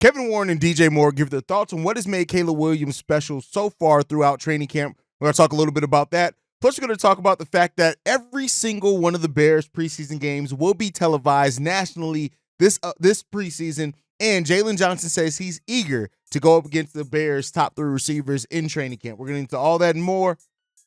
Kevin Warren and DJ Moore give their thoughts on what has made Caleb Williams special so far throughout training camp. We're going to talk a little bit about that. Plus, we're going to talk about the fact that every single one of the Bears preseason games will be televised nationally this preseason. And Jalen Johnson says he's eager to go up against the Bears' top 3 receivers in training camp. We're getting into all that and more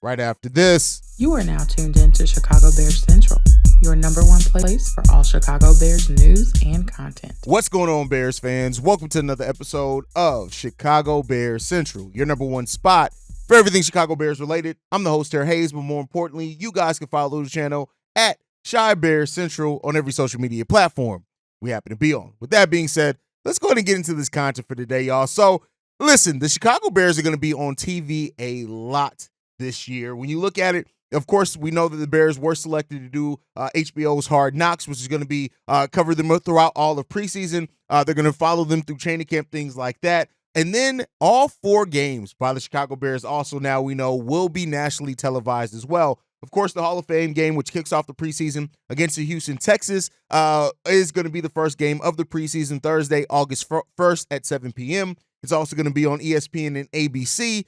right after this. You are now tuned in to Chicago Bears Central, your number one place for all Chicago Bears news and content. What's going on, Bears fans? Welcome to another episode of Chicago Bears Central, your number one spot for everything Chicago Bears related. I'm the host here, Haize, but more importantly, you guys can follow the channel at Chi Bears Central on every social media platform we happen to be on. With that being said, let's go ahead and get into this content for today, y'all. So, listen, the Chicago Bears are going to be on TV a lot this year. When you look at it, of course, we know that the Bears were selected to do HBO's Hard Knocks, which is going to be cover them throughout all of preseason. They're going to follow them through training camp, things like that. And then all 4 games by the Chicago Bears also now we know will be nationally televised as well. Of course, the Hall of Fame game, which kicks off the preseason against the Houston Texans, is going to be the first game of the preseason Thursday, August 1st at 7 p.m. It's also going to be on ESPN and ABC.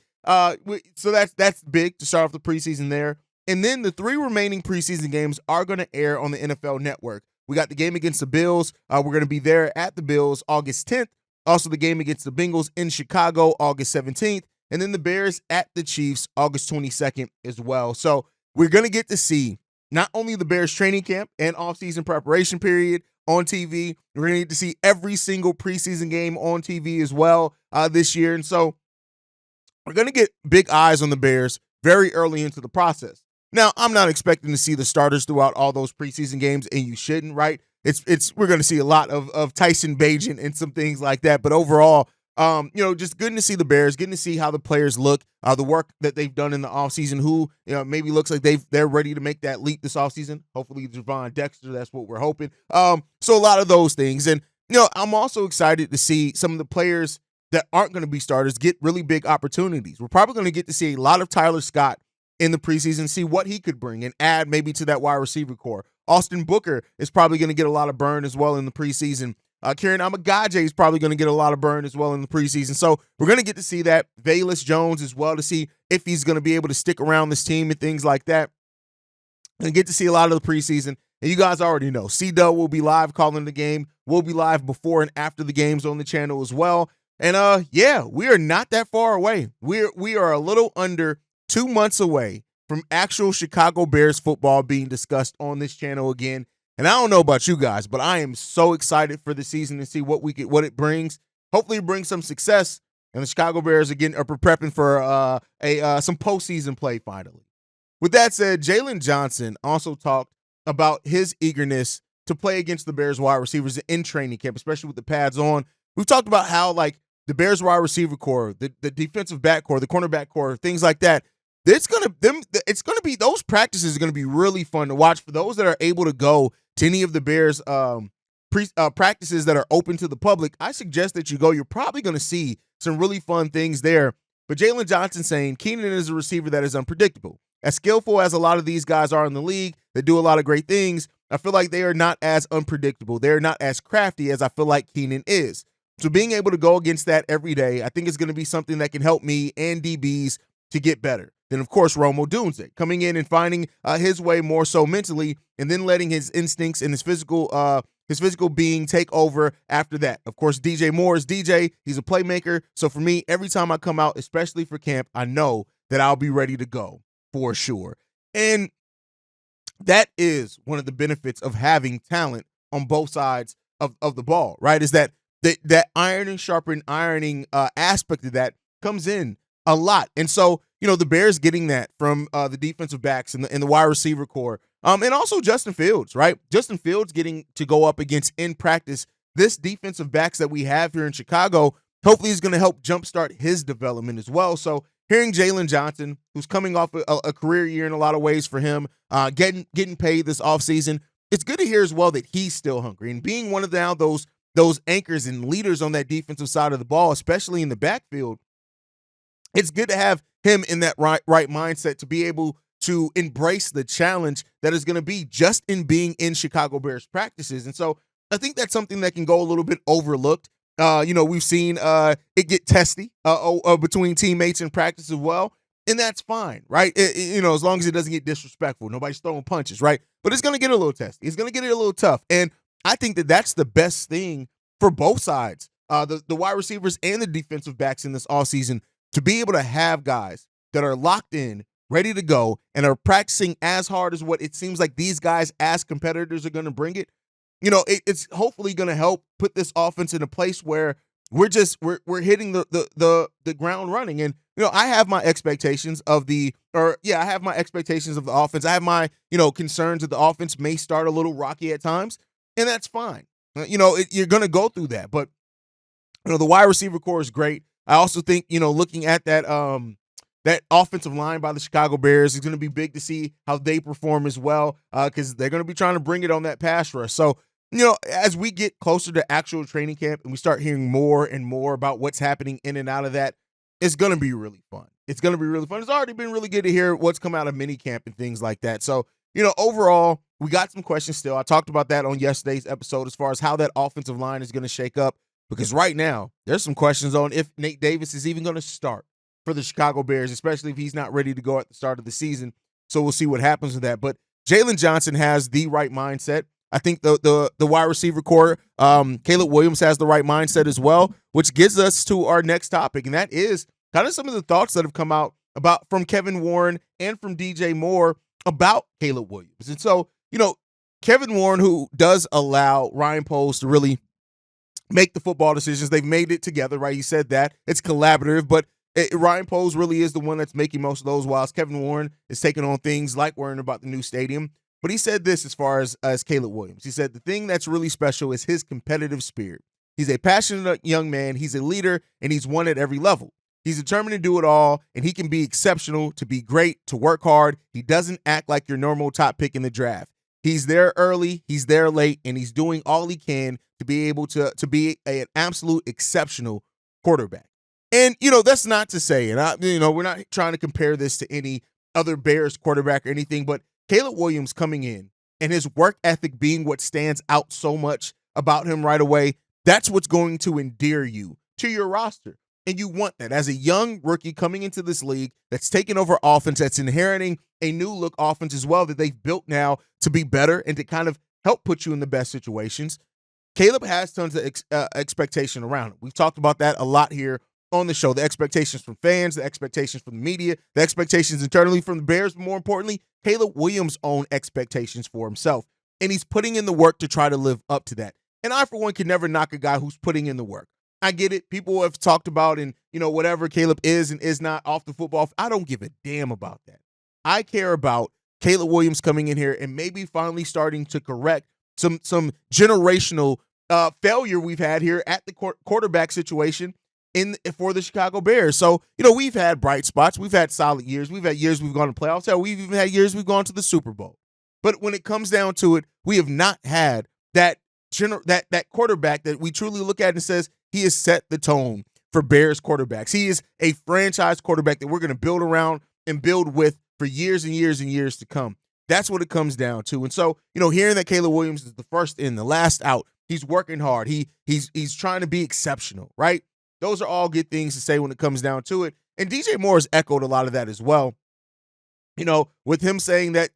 So that's big to start off the preseason there. And then the 3 remaining preseason games are going to air on the NFL Network. We got the game against the Bills. We're going to be there at the Bills August 10th. Also the game against the Bengals in Chicago August 17th. And then the Bears at the Chiefs August 22nd as well. So we're going to get to see not only the Bears training camp and offseason preparation period on TV, we're going to get to see every single preseason game on TV as well this year. And so we're going to get big eyes on the Bears very early into the process. Now, I'm not expecting to see the starters throughout all those preseason games, and you shouldn't, right? We're going to see a lot of Tyson Bagent and some things like that. But overall, just good to see the Bears, getting to see how the players look, the work that they've done in the offseason, who, maybe looks like they're ready to make that leap this offseason. Hopefully, Javon Dexter, that's what we're hoping. So a lot of those things. And, I'm also excited to see some of the players that aren't going to be starters get really big opportunities. We're probably going to get to see a lot of Tyler Scott in the preseason, see what he could bring and add maybe to that wide receiver core. Austin Booker is probably going to get a lot of burn as well in the preseason. Kieran Amagaje is probably going to get a lot of burn as well in the preseason. So we're going to get to see that. Velus Jones as well, to see if he's going to be able to stick around this team and things like that. And get to see a lot of the preseason. And you guys already know, C-Dub will be live calling the game. We'll be live before and after the games on the channel as well. And we are not that far away. We are a little under 2 months away from actual Chicago Bears football being discussed on this channel again. And I don't know about you guys, but I am so excited for the season to see what it brings. Hopefully it brings some success. And the Chicago Bears again are prepping for some postseason play finally. With that said, Jalen Johnson also talked about his eagerness to play against the Bears wide receivers in training camp, especially with the pads on. We've talked about how the Bears wide receiver core, the defensive back core, the cornerback core, things like that. It's gonna be those practices are gonna be really fun to watch for those that are able to go to any of the Bears practices that are open to the public. I suggest that you go. You're probably gonna see some really fun things there. But Jalen Johnson saying Keenan is a receiver that is unpredictable. As skillful as a lot of these guys are in the league that do a lot of great things, I feel like they are not as unpredictable. They're not as crafty as I feel like Keenan is. So being able to go against that every day, I think is going to be something that can help me and DBs to get better. Then, of course, Rome Odunze coming in and finding his way more so mentally, and then letting his instincts and his physical being take over after that. Of course, DJ Moore is DJ. He's a playmaker. So for me, every time I come out, especially for camp, I know that I'll be ready to go for sure. And that is one of the benefits of having talent on both sides of the ball, right? Is that ironing aspect of that comes in a lot. And so, the Bears getting that from the defensive backs and the wide receiver core. And also Justin Fields, right? Justin Fields getting to go up against in practice this defensive backs that we have here in Chicago, hopefully is going to help jumpstart his development as well. So hearing Jalen Johnson, who's coming off a career year in a lot of ways for him, getting paid this offseason, it's good to hear as well that he's still hungry. And being one of those anchors and leaders on that defensive side of the ball, especially in the backfield, it's good to have him in that right mindset to be able to embrace the challenge that is going to be just in being in Chicago Bears practices. And so I think that's something that can go a little bit overlooked We've seen it get testy between teammates in practice as well. And that's fine, right? As long as it doesn't get disrespectful. Nobody's throwing punches, right? But it's going to get a little testy. It's going to get a little tough. And I think that that's the best thing for both sides, the wide receivers and the defensive backs in this offseason, to be able to have guys that are locked in, ready to go, and are practicing as hard as what it seems like these guys as competitors are going to bring it. It's hopefully going to help put this offense in a place where we're hitting the ground running. And I have my expectations of the offense. I have my concerns that the offense may start a little rocky at times, and that's fine. You're going to go through that, but the wide receiver core is great. I also think looking at that offensive line by the Chicago Bears is going to be big to see how they perform as well, because they're going to be trying to bring it on that pass rush. So, as we get closer to actual training camp and we start hearing more and more about what's happening in and out of that, it's going to be really fun. It's going to be really fun. It's already been really good to hear what's come out of mini camp and things like that. So, overall, we got some questions still. I talked about that on yesterday's episode as far as how that offensive line is going to shake up, because right now there's some questions on if Nate Davis is even going to start for the Chicago Bears, especially if he's not ready to go at the start of the season. So we'll see what happens with that. But Jalen Johnson has the right mindset. I think the wide receiver core, Caleb Williams has the right mindset as well, which gets us to our next topic, and that is kind of some of the thoughts that have come out from Kevin Warren and from DJ Moore about Caleb Williams. And so, Kevin Warren, who does allow Ryan Poles to really make the football decisions, they've made it together, right? He said that. It's collaborative, but Ryan Poles really is the one that's making most of those, whilst Kevin Warren is taking on things like worrying about the new stadium. But he said this as far as Caleb Williams. He said the thing that's really special is his competitive spirit. He's a passionate young man. He's a leader, and he's won at every level. He's determined to do it all, and he can be exceptional, to be great, to work hard. He doesn't act like your normal top pick in the draft. He's there early, he's there late, and he's doing all he can to be able to be an absolute exceptional quarterback. And, that's not to say, and we're not trying to compare this to any other Bears quarterback or anything, but Caleb Williams coming in and his work ethic being what stands out so much about him right away, that's what's going to endear you to your roster. And you want that as a young rookie coming into this league that's taking over offense, that's inheriting a new look offense as well that they've built now to be better and to kind of help put you in the best situations. Caleb has tons of expectation around him. We've talked about that a lot here on the show. The expectations from fans, the expectations from the media, the expectations internally from the Bears, but more importantly, Caleb Williams' own expectations for himself. And he's putting in the work to try to live up to that. And I, for one, can never knock a guy who's putting in the work. I get it. People have talked about and, whatever Caleb is and is not off the football. I don't give a damn about that. I care about Caleb Williams coming in here and maybe finally starting to correct some generational failure we've had here at the quarterback situation for the Chicago Bears. So, we've had bright spots. We've had solid years. We've had years we've gone to playoffs. Hell, we've even had years we've gone to the Super Bowl. But when it comes down to it, we have not had that quarterback that we truly look at and says he has set the tone for Bears quarterbacks. He is a franchise quarterback that we're going to build around and build with for years and years and years to come. That's what it comes down to. And so, hearing that Caleb Williams is the first in, the last out, he's working hard. He's trying to be exceptional, right? Those are all good things to say when it comes down to it. And DJ Moore has echoed a lot of that as well. With him saying that,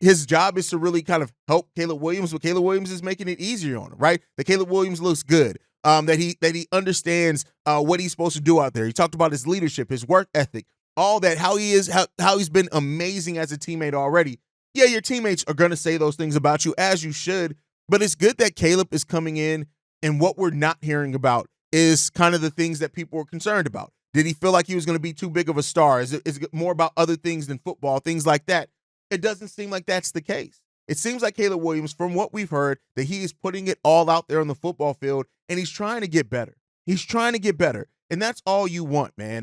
his job is to really kind of help Caleb Williams, but Caleb Williams is making it easier on him, right? That Caleb Williams looks good. That he understands what he's supposed to do out there. He talked about his leadership, his work ethic, all that, how he's been amazing as a teammate already. Yeah, your teammates are going to say those things about you, as you should, but it's good that Caleb is coming in, and what we're not hearing about is kind of the things that people were concerned about. Did he feel like he was going to be too big of a star? Is it more about other things than football, things like that? It doesn't seem like that's the case. It seems like Caleb Williams, from what we've heard, that he is putting it all out there on the football field, and he's trying to get better. He's trying to get better, and that's all you want, man.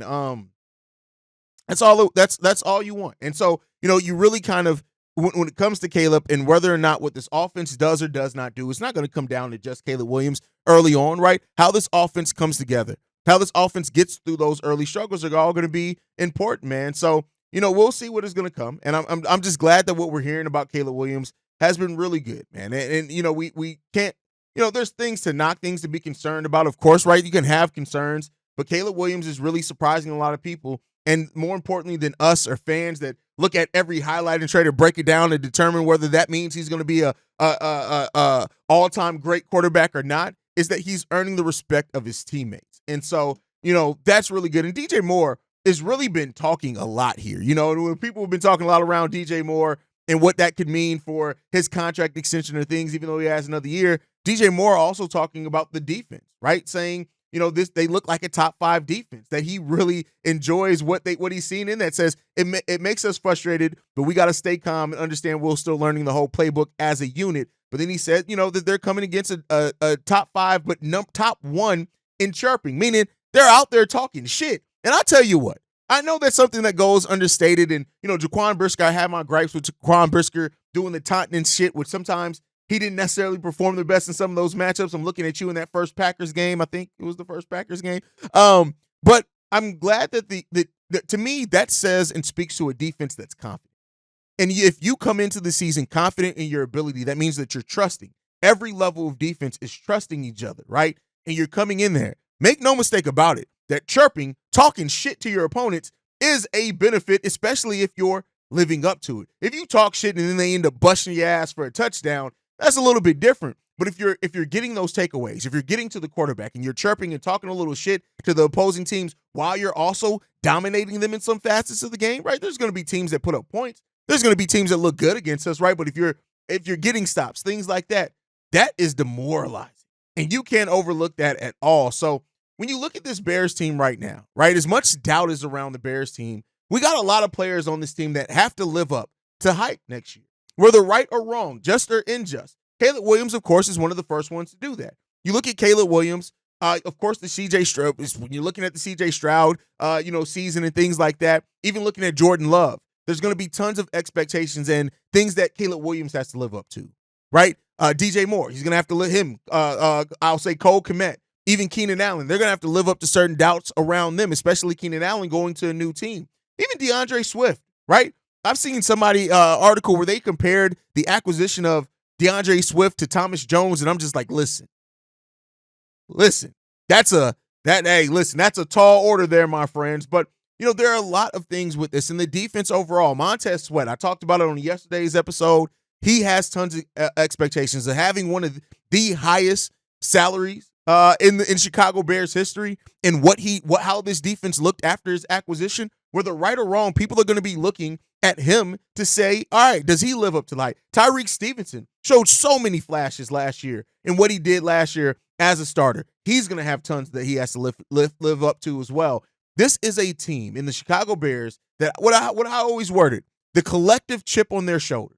That's all you want. And so, you really kind of, when it comes to Caleb and whether or not what this offense does or does not do, it's not going to come down to just Caleb Williams early on, right? How this offense comes together, how this offense gets through those early struggles are all going to be important, man. So, we'll see what is going to come. And I'm just glad that what we're hearing about Caleb Williams has been really good, man. And we can't there's things to knock, things to be concerned about. Of course, right? You can have concerns, but Caleb Williams is really surprising a lot of people. And more importantly than us or fans that look at every highlight and try to break it down and determine whether that means he's going to be a all-time great quarterback or not, is that he's earning the respect of his teammates. And so, that's really good. And DJ Moore has really been talking a lot here. When people have been talking a lot around DJ Moore and what that could mean for his contract extension or things, even though he has another year. DJ Moore also talking about the defense, right? Saying, they look like a top 5 defense, that he really enjoys what he's seen in that. Says it makes us frustrated, but we got to stay calm and understand we're still learning the whole playbook as a unit. But then he said, that they're coming against a top 5, but top 1 in chirping, meaning they're out there talking shit. And I tell you what, I know that's something that goes understated. And, Jaquan Brisker, I have my gripes with Jaquan Brisker doing the taunting and shit, which sometimes he didn't necessarily perform the best in some of those matchups. I'm looking at you in that first Packers game. I think it was the first Packers game. But I'm glad that to me, that says and speaks to a defense that's confident. And if you come into the season confident in your ability, that means that you're trusting. Every level of defense is trusting each other, right? And you're coming in there. Make no mistake about it, that chirping, talking shit to your opponents is a benefit, especially if you're living up to it. If you talk shit and then they end up busting your ass for a touchdown, that's a little bit different. But if you're getting those takeaways, if you're getting to the quarterback and you're chirping and talking a little shit to the opposing teams while you're also dominating them in some facets of the game, right? There's going to be teams that put up points. There's going to be teams that look good against us, right? But if you're getting stops, things like that, that is demoralizing. And you can't overlook that at all. So when you look at this Bears team right now, right, as much doubt is around the Bears team, we got a lot of players on this team that have to live up to hype next year, whether right or wrong, just or unjust. Caleb Williams, of course, is one of the first ones to do that. You look at Caleb Williams, of course, the C.J. Stroud, when you're looking at the C.J. Stroud, season and things like that, even looking at Jordan Love, there's going to be tons of expectations and things that Caleb Williams has to live up to, right? DJ Moore, he's going to have to let him, I'll say Cole Kmet, even Keenan Allen, they're going to have to live up to certain doubts around them, especially Keenan Allen going to a new team. Even DeAndre Swift, right? I've seen somebody article where they compared the acquisition of DeAndre Swift to Thomas Jones, and I'm just like, listen, that's a tall order there, my friends. But there are a lot of things with this, and the defense overall. Montez Sweat, I talked about it on yesterday's episode. He has tons of expectations of having one of the highest salaries in Chicago Bears history, and how this defense looked after his acquisition. Whether right or wrong, people are going to be looking at him to say, all right, does he live up to light? Tyreek Stevenson showed so many flashes last year and what he did last year as a starter. He's going to have tons that he has to live up to as well. This is a team in the Chicago Bears that what I always worded, the collective chip on their shoulder.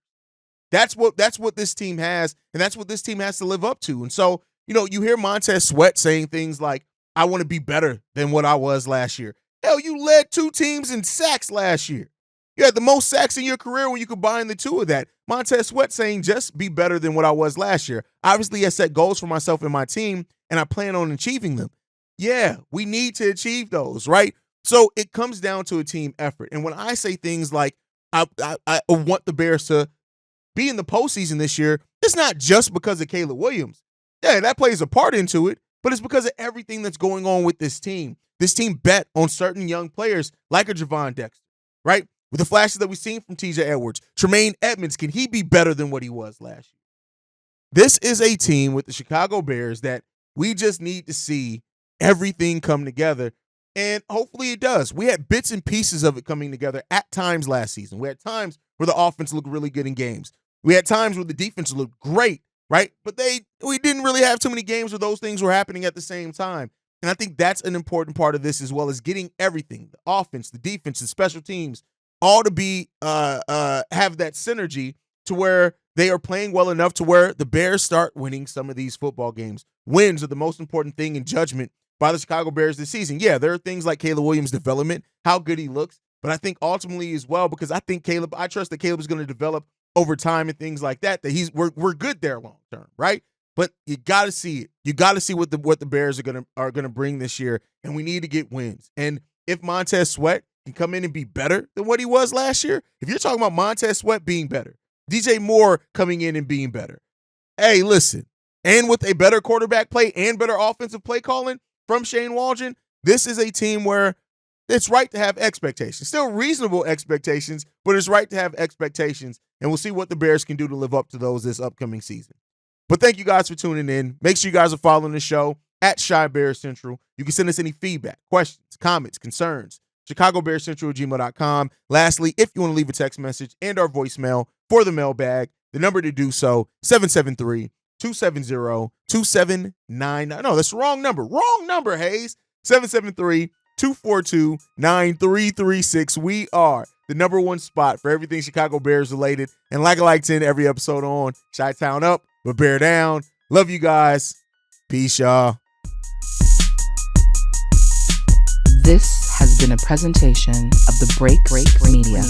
That's what this team has, and that's what this team has to live up to. And so, you hear Montez Sweat saying things like, I want to be better than what I was last year. Hell, you led 2 teams in sacks last year. You had the most sacks in your career when you combine the 2 of that. Montez Sweat saying, just be better than what I was last year. Obviously, I set goals for myself and my team, and I plan on achieving them. Yeah, we need to achieve those, right? So it comes down to a team effort. And when I say things like, I want the Bears to be in the postseason this year, it's not just because of Caleb Williams. Yeah, that plays a part into it, but it's because of everything that's going on with this team. This team bet on certain young players like a Javon Dexter, right? With the flashes that we've seen from TJ Edwards, Tremaine Edmonds, can he be better than what he was last year? This is a team with the Chicago Bears that we just need to see everything come together, and hopefully it does. We had bits and pieces of it coming together at times last season. We had times where the offense looked really good in games. We had times where the defense looked great, right? But we didn't really have too many games where those things were happening at the same time. And I think that's an important part of this, as well as getting everything, the offense, the defense, the special teams, all to be have that synergy to where they are playing well enough to where the Bears start winning some of these football games. Wins are the most important thing in judgment by the Chicago Bears this season. Yeah, there are things like Caleb Williams' development, how good he looks, but I think ultimately as well, because I trust that Caleb is going to develop over time and things like that, we're good there long term, right? But you got to see it. You got to see what the Bears are gonna bring this year, and we need to get wins. And if Montez Sweat can come in and be better than what he was last year, if you're talking about Montez Sweat being better, DJ Moore coming in and being better, hey, listen, and with a better quarterback play and better offensive play calling from Shane Waldron, this is a team where it's right to have expectations. Still reasonable expectations, but it's right to have expectations, and we'll see what the Bears can do to live up to those this upcoming season. But thank you guys for tuning in. Make sure you guys are following the show at Chi Bears Central. You can send us any feedback, questions, comments, concerns, ChicagoBearsCentral@gmail.com. Lastly, if you want to leave a text message and our voicemail for the mailbag, the number to do so, 773-270-2799. No, that's the wrong number. Wrong number, Haize. 773-242-9336. We are the number one spot for everything Chicago Bears related. And like I like to end every episode on, Chi-Town up, but Bear down. Love you guys. Peace, y'all. This has been a presentation of the Break Media.